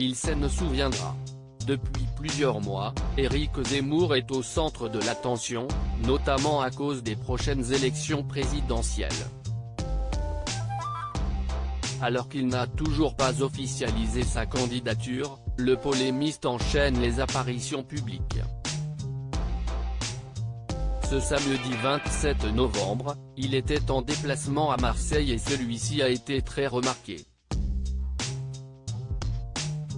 il s'en souviendra. Depuis plusieurs mois, Éric Zemmour est au centre de l'attention, notamment à cause des prochaines élections présidentielles. Alors qu'il n'a toujours pas officialisé sa candidature, le polémiste enchaîne les apparitions publiques. Ce samedi 27 novembre, il était en déplacement à Marseille et celui-ci a été très remarqué.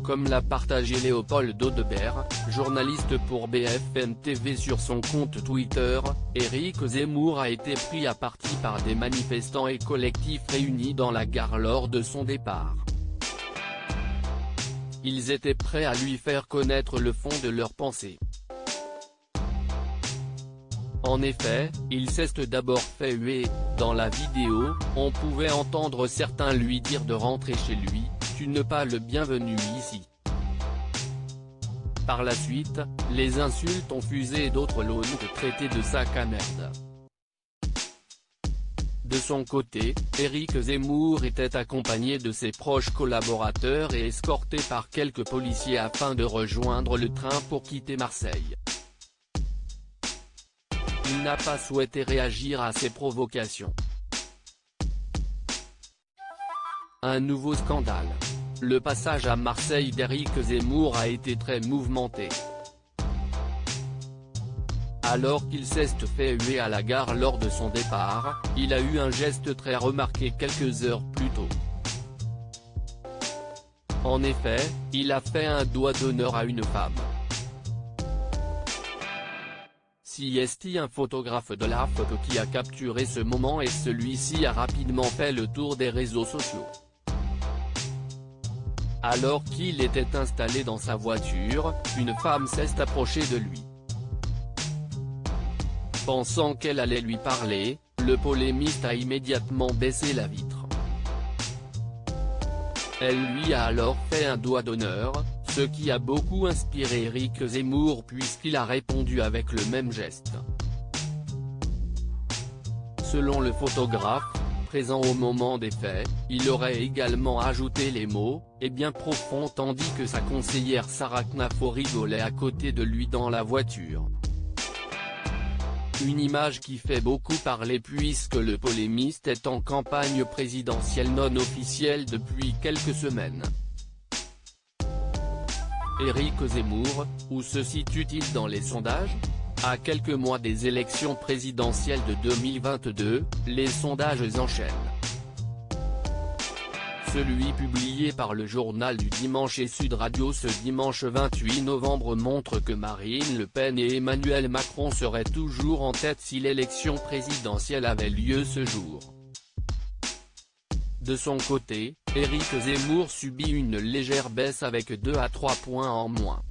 Comme l'a partagé Léopold Audebert, journaliste pour BFM TV sur son compte Twitter, Éric Zemmour a été pris à partie par des manifestants et collectifs réunis dans la gare lors de son départ. Ils étaient prêts à lui faire connaître le fond de leurs pensées. En effet, il s'est d'abord fait huer. Dans la vidéo, on pouvait entendre certains lui dire de rentrer chez lui, « Tu n'es pas le bienvenu ici ». Par la suite, les insultes ont fusé et d'autres l'ont traité de sac à merde. De son côté, Éric Zemmour était accompagné de ses proches collaborateurs et escorté par quelques policiers afin de rejoindre le train pour quitter Marseille. Il n'a pas souhaité réagir à ces provocations. Un nouveau scandale. Le passage à Marseille d'Éric Zemmour a été très mouvementé. Alors qu'il s'est fait huer à la gare lors de son départ, il a eu un geste très remarqué quelques heures plus tôt. En effet, il a fait un doigt d'honneur à une femme. C'est un photographe de la photo qui a capturé ce moment et celui-ci a rapidement fait le tour des réseaux sociaux. Alors qu'il était installé dans sa voiture, une femme s'est approchée de lui. Pensant qu'elle allait lui parler, le polémiste a immédiatement baissé la vitre. Elle lui a alors fait un doigt d'honneur, ce qui a beaucoup inspiré Éric Zemmour puisqu'il a répondu avec le même geste. Selon le photographe, présent au moment des faits, il aurait également ajouté les mots « et bien profond » tandis que sa conseillère Sarah Knafo rigolait à côté de lui dans la voiture. Une image qui fait beaucoup parler puisque le polémiste est en campagne présidentielle non officielle depuis quelques semaines. Éric Zemmour, où se situe-t-il dans les sondages ? À quelques mois des élections présidentielles de 2022, les sondages enchaînent. Celui publié par le journal du dimanche et Sud Radio ce dimanche 28 novembre montre que Marine Le Pen et Emmanuel Macron seraient toujours en tête si l'élection présidentielle avait lieu ce jour. De son côté, Éric Zemmour subit une légère baisse avec 2 à 3 points en moins.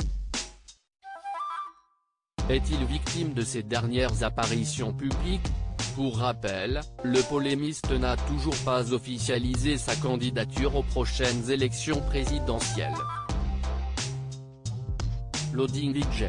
Est-il victime de ces dernières apparitions publiques ? Pour rappel, le polémiste n'a toujours pas officialisé sa candidature aux prochaines élections présidentielles. Loading DJ.